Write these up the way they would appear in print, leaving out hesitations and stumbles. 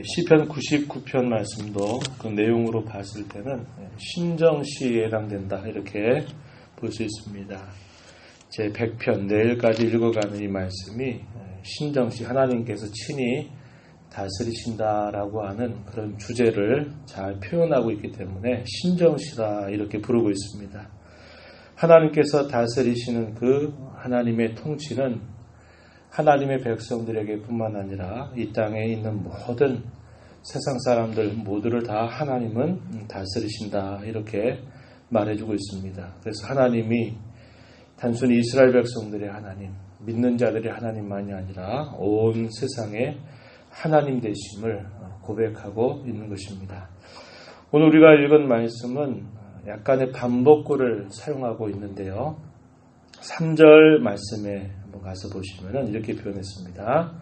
시편 99편 말씀도 그 내용으로 봤을 때는 신정시에 해당된다 이렇게 볼 수 있습니다. 제 100편 내일까지 읽어가는 이 말씀이 신정시 하나님께서 친히 다스리신다라고 하는 그런 주제를 잘 표현하고 있기 때문에 신정시라 이렇게 부르고 있습니다. 하나님께서 다스리시는 그 하나님의 통치는 하나님의 백성들에게 뿐만 아니라 이 땅에 있는 모든 세상 사람들 모두를 다 하나님은 다스리신다 이렇게 말해주고 있습니다. 그래서 하나님이 단순히 이스라엘 백성들의 하나님, 믿는 자들의 하나님만이 아니라 온 세상의 하나님 되심을 고백하고 있는 것입니다. 오늘 우리가 읽은 말씀은 약간의 반복구를 사용하고 있는데요. 3절 말씀에 한번 가서 보시면 이렇게 표현했습니다.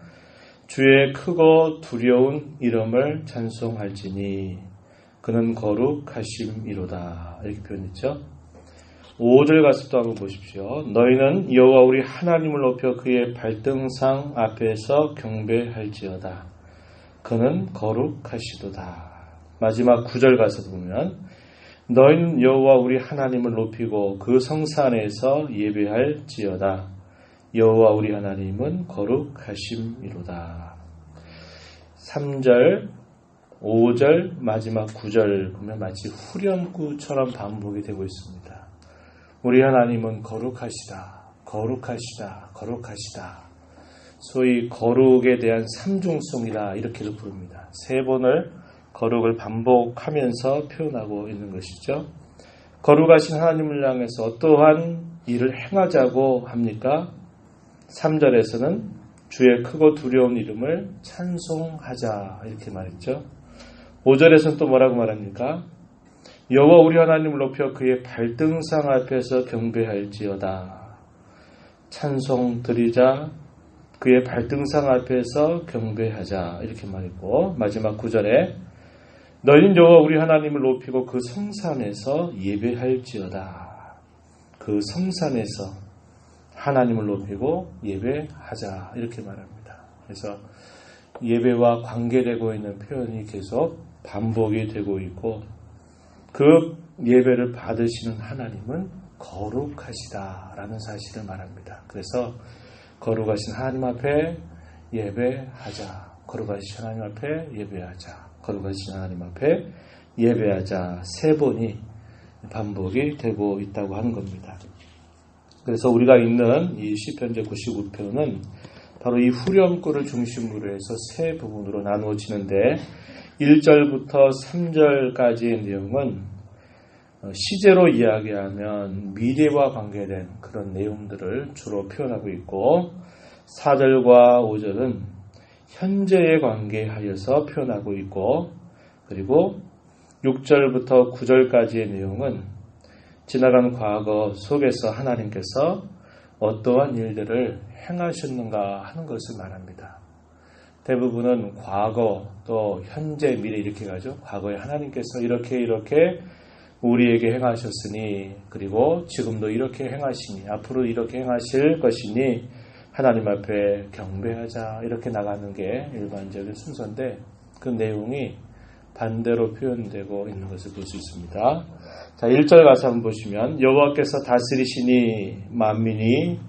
주의 크고 두려운 이름을 찬송할지니 그는 거룩하심이로다 이렇게 표현했죠. 5절 가서 또 한번 보십시오. 너희는 여호와 우리 하나님을 높여 그의 발등상 앞에서 경배할지어다. 그는 거룩하시도다. 마지막 9절 가서 보면 너희는 여호와 우리 하나님을 높이고 그 성산에서 예배할지어다. 여호와 우리 하나님은 거룩하심이로다. 3절, 5절, 마지막 9절 보면 마치 후렴구처럼 반복이 되고 있습니다. 우리 하나님은 거룩하시다, 거룩하시다, 거룩하시다. 소위 거룩에 대한 삼중성이라 이렇게도 부릅니다. 3번을 거룩을 반복하면서 표현하고 있는 것이죠. 거룩하신 하나님을 향해서 어떠한 일을 행하자고 합니까? 3절에서는 주의 크고 두려운 이름을 찬송하자 이렇게 말했죠. 5절에서는 또 뭐라고 말합니까? 여호와 우리 하나님을 높여 그의 발등상 앞에서 경배할지어다. 찬송 드리자, 그의 발등상 앞에서 경배하자 이렇게 말했고, 마지막 9절에 너희는 여호와 우리 하나님을 높이고 그 성산에서 예배할지어다. 그 성산에서 하나님을 높이고 예배하자 이렇게 말합니다. 그래서 예배와 관계되고 있는 표현이 계속 반복이 되고 있고, 그 예배를 받으시는 하나님은 거룩하시다라는 사실을 말합니다. 그래서 거룩하신 하나님 앞에 예배하자, 거룩하신 하나님 앞에 예배하자, 거룩하신 하나님 앞에 예배하자 3번이 반복이 되고 있다고 하는 겁니다. 그래서 우리가 읽는 이 시편 99편은 바로 이 후렴구를 중심으로 해서 3 부분으로 나누어지는데 1절부터 3절까지의 내용은 시제로 이야기하면 미래와 관계된 그런 내용들을 주로 표현하고 있고, 4절과 5절은 현재에 관계하여서 표현하고 있고, 그리고 6절부터 9절까지의 내용은 지나간 과거 속에서 하나님께서 어떠한 일들을 행하셨는가 하는 것을 말합니다. 대부분은 과거 또 현재 미래 이렇게 가죠. 과거에 하나님께서 이렇게 우리에게 행하셨으니, 그리고 지금도 이렇게 행하시니, 앞으로 이렇게 행하실 것이니 하나님 앞에 경배하자 이렇게 나가는 게 일반적인 순서인데, 그 내용이 반대로 표현되고 있는 것을 볼 수 있습니다. 자, 1절 가서 한번 보시면 여호와께서 다스리시니 만민이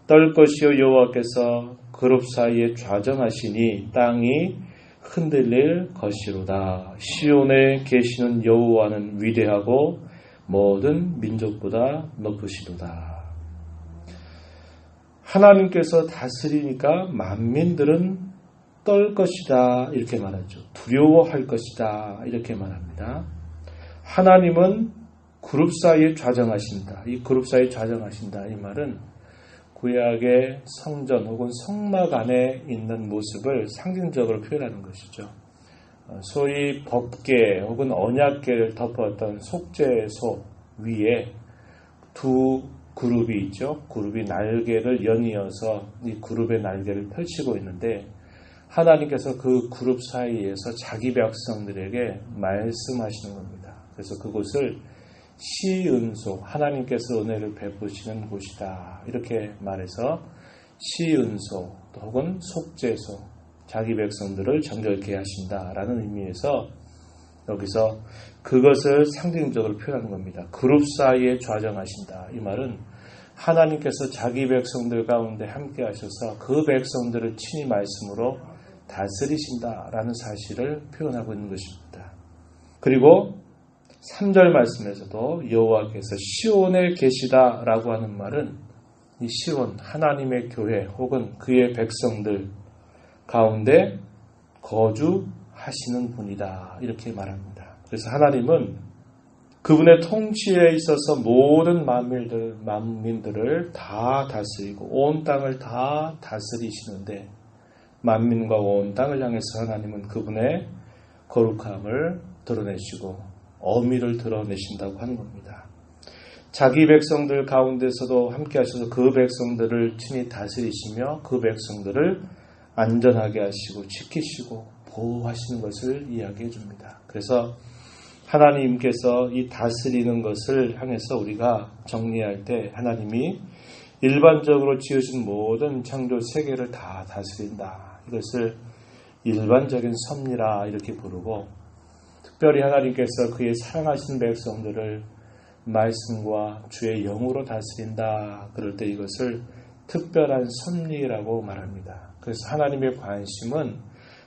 떨 것이요 여호와께서 그룹 사이에 좌정하시니 땅이 흔들릴 것이로다. 시온에 계시는 여호와는 위대하고 모든 민족보다 높으시도다. 하나님께서 다스리니까 만민들은 떨 것이다 이렇게 말하죠. 두려워할 것이다 이렇게 말합니다. 하나님은 그룹 사이에 좌정하신다. 이 그룹 사이에 좌정하신다 이 말은 구약의 성전 혹은 성막 안에 있는 모습을 상징적으로 표현하는 것이죠. 소위 법궤 혹은 언약궤를 덮었던 속죄소 위에 2 그룹이 있죠. 그룹이 날개를 연이어서 이 그룹의 날개를 펼치고 있는데, 하나님께서 그 그룹 사이에서 자기 백성들에게 말씀하시는 겁니다. 그래서 그곳을 시은소, 하나님께서 은혜를 베푸시는 곳이다 이렇게 말해서 시은소 혹은 속죄소, 자기 백성들을 정결케 하신다라는 의미에서 여기서 그것을 상징적으로 표현하는 겁니다. 그룹 사이에 좌정하신다. 이 말은 하나님께서 자기 백성들 가운데 함께 하셔서 그 백성들을 친히 말씀으로 다스리신다라는 사실을 표현하고 있는 것입니다. 그리고 3절 말씀에서도 여호와께서 시온에 계시다라고 하는 말은 이 시온, 하나님의 교회 혹은 그의 백성들 가운데 거주하시는 분이다. 이렇게 말합니다. 그래서 하나님은 그분의 통치에 있어서 모든 만민들을 다 다스리고 온 땅을 다 다스리시는데 만민과 온 땅을 향해서 하나님은 그분의 거룩함을 드러내시고 어미를 드러내신다고 하는 겁니다. 자기 백성들 가운데서도 함께 하셔서 그 백성들을 친히 다스리시며 그 백성들을 안전하게 하시고 지키시고 보호하시는 것을 이야기해 줍니다. 그래서 하나님께서 이 다스리는 것을 향해서 우리가 정리할 때 하나님이 일반적으로 지으신 모든 창조 세계를 다 다스린다. 이것을 일반적인 섭리라 이렇게 부르고 특별히 하나님께서 그의 사랑하신 백성들을 말씀과 주의 영으로 다스린다. 그럴 때 이것을 특별한 섭리라고 말합니다. 그래서 하나님의 관심은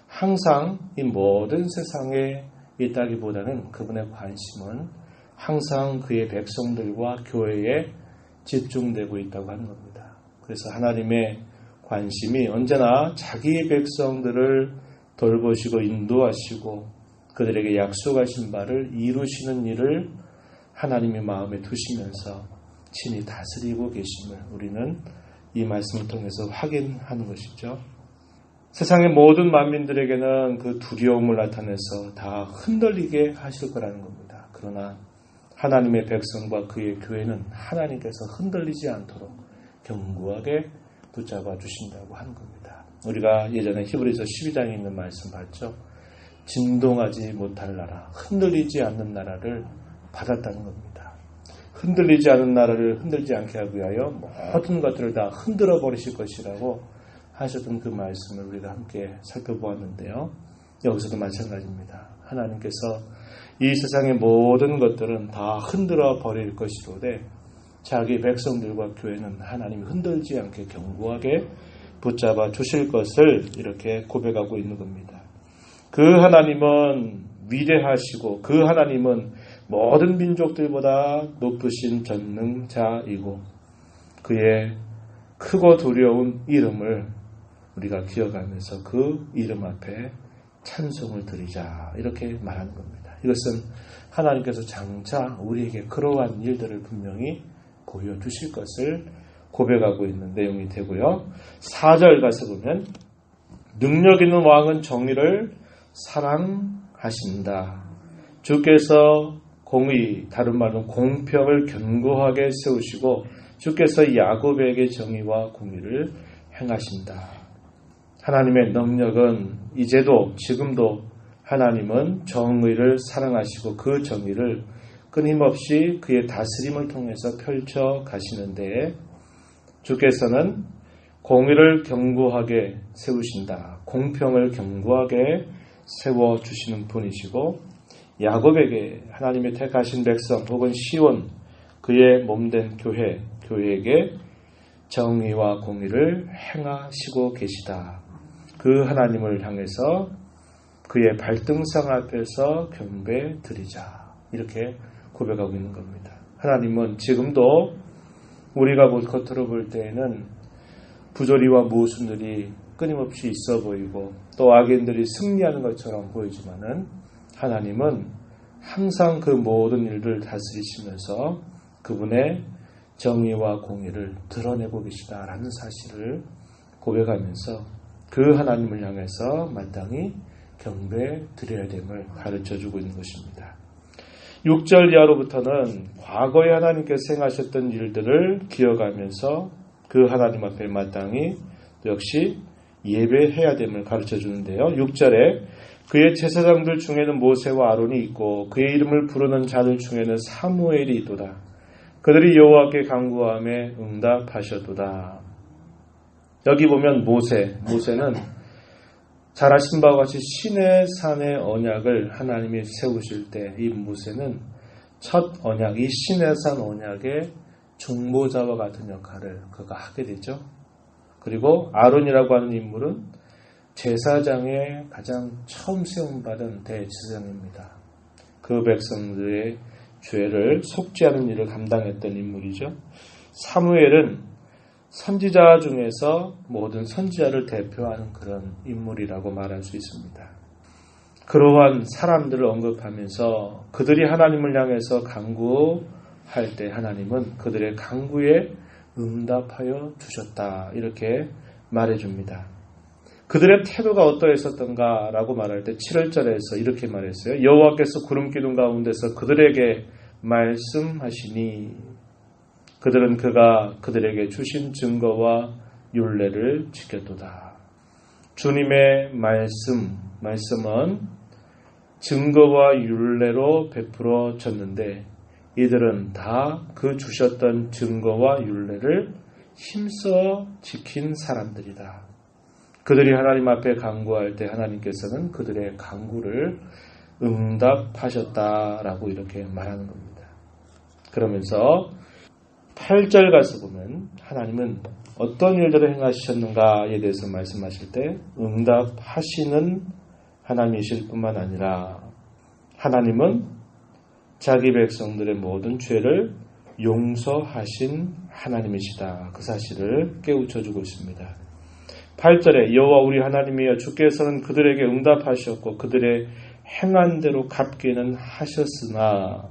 항상 이 모든 세상에 있다기보다는 그분의 관심은 항상 그의 백성들과 교회에 집중되고 있다고 하는 겁니다. 그래서 하나님의 관심이 언제나 자기의 백성들을 돌보시고 인도하시고 그들에게 약속하신 바를 이루시는 일을 하나님의 마음에 두시면서 친히 다스리고 계심을 우리는 이 말씀을 통해서 확인하는 것이죠. 세상의 모든 만민들에게는 그 두려움을 나타내서 다 흔들리게 하실 거라는 겁니다. 그러나 하나님의 백성과 그의 교회는 하나님께서 흔들리지 않도록 견고하게 붙잡아 주신다고 하는 겁니다. 우리가 예전에 히브리서 12장에 있는 말씀 봤죠. 진동하지 못할 나라, 흔들리지 않는 나라를 받았다는 겁니다. 흔들리지 않는 나라를 흔들지 않게 하기 위하여 모든 것들을 다 흔들어 버리실 것이라고 하셨던 그 말씀을 우리가 함께 살펴보았는데요. 여기서도 마찬가지입니다. 하나님께서 이 세상의 모든 것들은 다 흔들어 버릴 것이로되 자기 백성들과 교회는 하나님이 흔들지 않게 견고하게 붙잡아 주실 것을 이렇게 고백하고 있는 겁니다. 그 하나님은 위대하시고 그 하나님은 모든 민족들보다 높으신 전능자이고 그의 크고 두려운 이름을 우리가 기억하면서 그 이름 앞에 찬송을 드리자 이렇게 말하는 겁니다. 이것은 하나님께서 장차 우리에게 그러한 일들을 분명히 보여주실 것을 고백하고 있는 내용이 되고요. 4절 가서 보면 능력 있는 왕은 정의를 사랑하신다. 주께서 공의, 다른 말로 공평을 견고하게 세우시고 주께서 야곱에게 정의와 공의를 행하신다. 하나님의 능력은 이제도 지금도 하나님은 정의를 사랑하시고 그 정의를 끊임없이 그의 다스림을 통해서 펼쳐 가시는데 주께서는 공의를 견고하게 세우신다. 공평을 견고하게 세워주시는 분이시고 야곱에게 하나님의 택하신 백성 혹은 시온 그의 몸된 교회에게 정의와 공의를 행하시고 계시다. 그 하나님을 향해서 그의 발등상 앞에서 경배 드리자. 이렇게 고백하고 있는 겁니다. 하나님은 지금도 우리가 겉으로 볼 때에는 부조리와 모순들이 끊임없이 있어 보이고 또 악인들이 승리하는 것처럼 보이지만은 하나님은 항상 그 모든 일을 다스리시면서 그분의 정의와 공의를 드러내고 계시다라는 사실을 고백하면서 그 하나님을 향해서 마땅히 경배 드려야 됨을 가르쳐주고 있는 것입니다. 6절 이하로부터는 과거에 하나님께서 행하셨던 일들을 기억하면서 그 하나님 앞에 마땅히 역시 예배해야 됨을 가르쳐주는데요. 6절에 그의 제사장들 중에는 모세와 아론이 있고 그의 이름을 부르는 자들 중에는 사무엘이 있도다. 그들이 여호와께 간구함에 응답하셨도다. 여기 보면 모세는 잘 아신 바와 같이 신의 산의 언약을 하나님이 세우실 때 이 모세는 첫 언약, 이 신의 산 언약의 중보자와 같은 역할을 그가 하게 되죠. 그리고 아론이라고 하는 인물은 제사장의 가장 처음 세움받은 대제사장입니다. 그 백성들의 죄를 속죄하는 일을 감당했던 인물이죠. 사무엘은 선지자 중에서 모든 선지자를 대표하는 그런 인물이라고 말할 수 있습니다. 그러한 사람들을 언급하면서 그들이 하나님을 향해서 간구할 때 하나님은 그들의 간구에 응답하여 주셨다. 이렇게 말해줍니다. 그들의 태도가 어떠했었던가라고 말할 때 7절에서 이렇게 말했어요. 여호와께서 구름 기둥 가운데서 그들에게 말씀하시니 그들은 그가 그들에게 주신 증거와 율례를 지켰도다. 주님의 말씀은 증거와 율례로 베풀어졌는데 이들은 다 그 주셨던 증거와 율례를 힘써 지킨 사람들이다. 그들이 하나님 앞에 간구할 때 하나님께서는 그들의 간구를 응답하셨다라고 이렇게 말하는 겁니다. 그러면서 8절 가서 보면 하나님은 어떤 일들을 행하셨는가에 대해서 말씀하실 때 응답하시는 하나님이실 뿐만 아니라 하나님은 자기 백성들의 모든 죄를 용서하신 하나님이시다. 그 사실을 깨우쳐주고 있습니다. 8절에 여호와 우리 하나님이여 주께서는 그들에게 응답하셨고 그들의 행한 대로 갚기는 하셨으나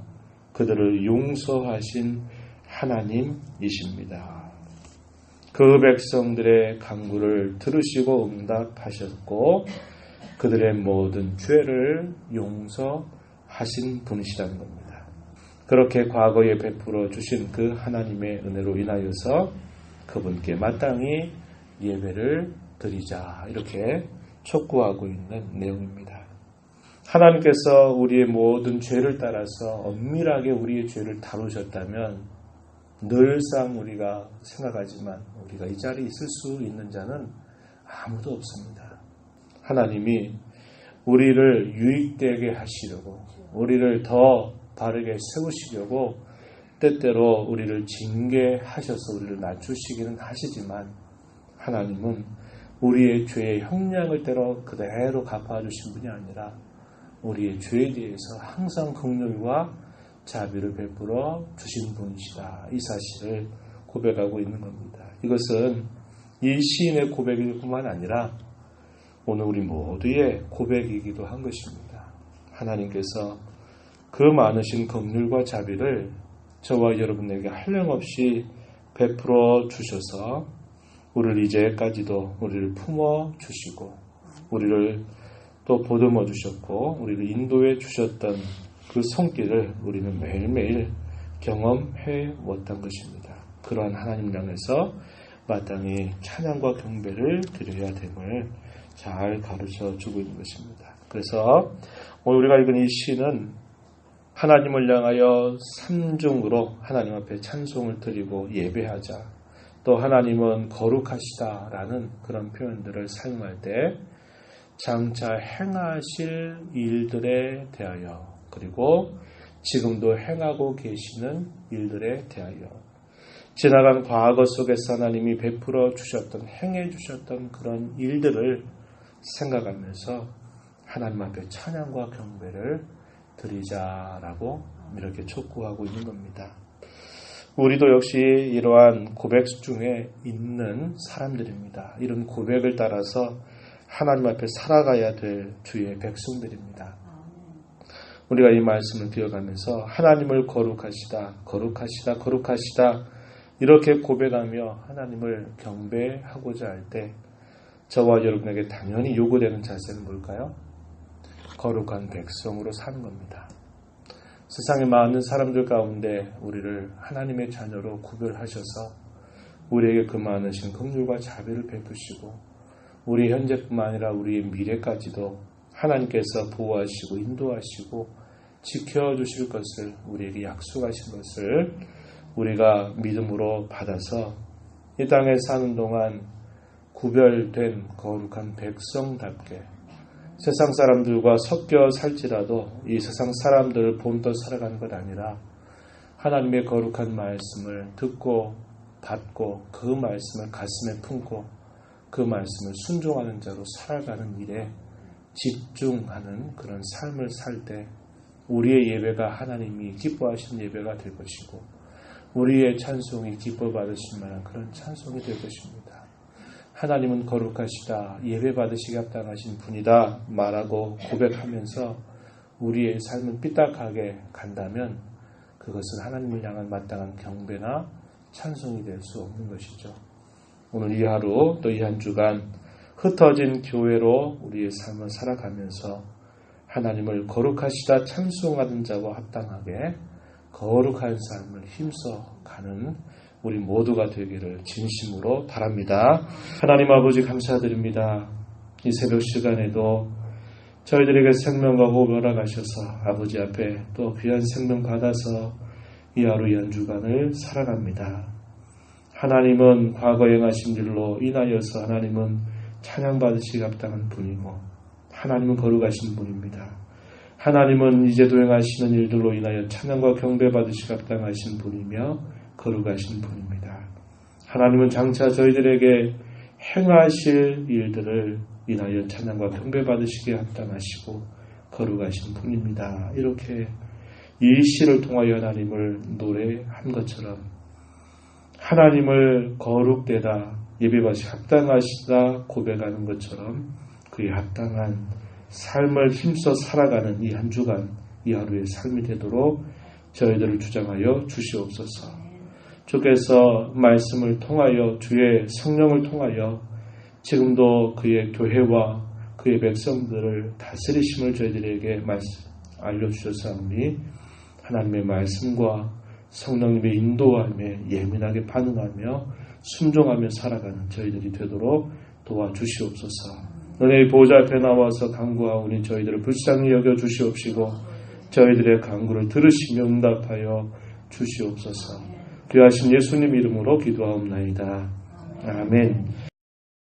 그들을 용서하신 하나님이십니다. 그 백성들의 간구를 들으시고 응답하셨고 그들의 모든 죄를 용서하신 분이시라는 겁니다. 그렇게 과거에 베풀어 주신 그 하나님의 은혜로 인하여서 그분께 마땅히 예배를 드리자 이렇게 촉구하고 있는 내용입니다. 하나님께서 우리의 모든 죄를 따라서 엄밀하게 우리의 죄를 다루셨다면 늘상 우리가 생각하지만 우리가 이 자리에 있을 수 있는 자는 아무도 없습니다. 하나님이 우리를 유익되게 하시려고 우리를 더 바르게 세우시려고 때때로 우리를 징계하셔서 우리를 낮추시기는 하시지만 하나님은 우리의 죄의 형량을 때로 그대로 갚아주신 분이 아니라 우리의 죄에 대해서 항상 긍휼과 자비를 베풀어 주신 분이시다. 이 사실을 고백하고 있는 겁니다. 이것은 이 시인의 고백일 뿐만 아니라 오늘 우리 모두의 고백이기도 한 것입니다. 하나님께서 그 많으신 긍휼과 자비를 저와 여러분에게 한량없이 베풀어 주셔서 우리를 이제까지도 우리를 품어 주시고 우리를 또 보듬어 주셨고 우리를 인도해 주셨던 그 손길을 우리는 매일매일 경험해 왔던 것입니다. 그러한 하나님 향해서 마땅히 찬양과 경배를 드려야 됨을 잘 가르쳐 주고 있는 것입니다. 그래서 오늘 우리가 읽은 이 시는 하나님을 향하여 삼중으로 하나님 앞에 찬송을 드리고 예배하자. 또 하나님은 거룩하시다라는 그런 표현들을 사용할 때 장차 행하실 일들에 대하여 그리고 지금도 행하고 계시는 일들에 대하여 지나간 과거 속에서 하나님이 베풀어 주셨던 행해 주셨던 그런 일들을 생각하면서 하나님 앞에 찬양과 경배를 드리자라고 이렇게 촉구하고 있는 겁니다. 우리도 역시 이러한 고백 중에 있는 사람들입니다. 이런 고백을 따라서 하나님 앞에 살아가야 될 주의 백성들입니다. 우리가 이 말씀을 기억하면서 하나님을 거룩하시다, 거룩하시다, 거룩하시다 이렇게 고백하며 하나님을 경배하고자 할 때 저와 여러분에게 당연히 요구되는 자세는 뭘까요? 거룩한 백성으로 사는 겁니다. 세상에 많은 사람들 가운데 우리를 하나님의 자녀로 구별하셔서 우리에게 그 많으신 긍휼과 자비를 베푸시고 우리 현재뿐만 아니라 우리의 미래까지도 하나님께서 보호하시고 인도하시고 지켜주실 것을 우리에게 약속하신 것을 우리가 믿음으로 받아서 이 땅에 사는 동안 구별된 거룩한 백성답게 세상 사람들과 섞여 살지라도 이 세상 사람들을 본떠 살아가는 것 아니라 하나님의 거룩한 말씀을 듣고 받고 그 말씀을 가슴에 품고 그 말씀을 순종하는 자로 살아가는 일에 집중하는 그런 삶을 살 때 우리의 예배가 하나님이 기뻐하시는 예배가 될 것이고 우리의 찬송이 기뻐 받으실 만한 그런 찬송이 될 것입니다. 하나님은 거룩하시다, 예배 받으시기 합당하신 분이다 말하고 고백하면서 우리의 삶을 삐딱하게 간다면 그것은 하나님을 향한 마땅한 경배나 찬송이 될 수 없는 것이죠. 오늘 이 하루 또 이 한 주간 흩어진 교회로 우리의 삶을 살아가면서 하나님을 거룩하시다 찬송하는 자와 합당하게 거룩한 삶을 힘써 가는 우리 모두가 되기를 진심으로 바랍니다. 하나님 아버지 감사드립니다. 이 새벽 시간에도 저희들에게 생명과 호흡을 허락하셔서 아버지 앞에 또 귀한 생명 받아서 이 하루 이 한 주간을 살아갑니다. 하나님은 과거 행하신 일로 인하여서 하나님은 찬양받으시기 합당한 분이고 하나님은 거룩하신 분입니다. 하나님은 이제도 행하시는 일들로 인하여 찬양과 경배받으시기 합당하신 분이며 거룩하신 분입니다. 하나님은 장차 저희들에게 행하실 일들을 인하여 찬양과 경배받으시기 합당하시고 거룩하신 분입니다. 이렇게 이 시를 통하여 하나님을 노래한 것처럼 하나님을 거룩되다 예배받으시기 합당하시다 고백하는 것처럼 그에 합당한 삶을 힘써 살아가는 이 한 주간 이 하루의 삶이 되도록 저희들을 주장하여 주시옵소서. 주께서 말씀을 통하여 주의 성령을 통하여 지금도 그의 교회와 그의 백성들을 다스리심을 저희들에게 알려주셨사오니 하나님의 말씀과 성령님의 인도함에 예민하게 반응하며 순종하며 살아가는 저희들이 되도록 도와주시옵소서. 너의 보좌 앞에 나와서 간구하오니 저희들을 불쌍히 여겨 주시옵시고 저희들의 간구를 들으시며 응답하여 주시옵소서. 귀하신 예수님 이름으로 기도하옵나이다. 아멘.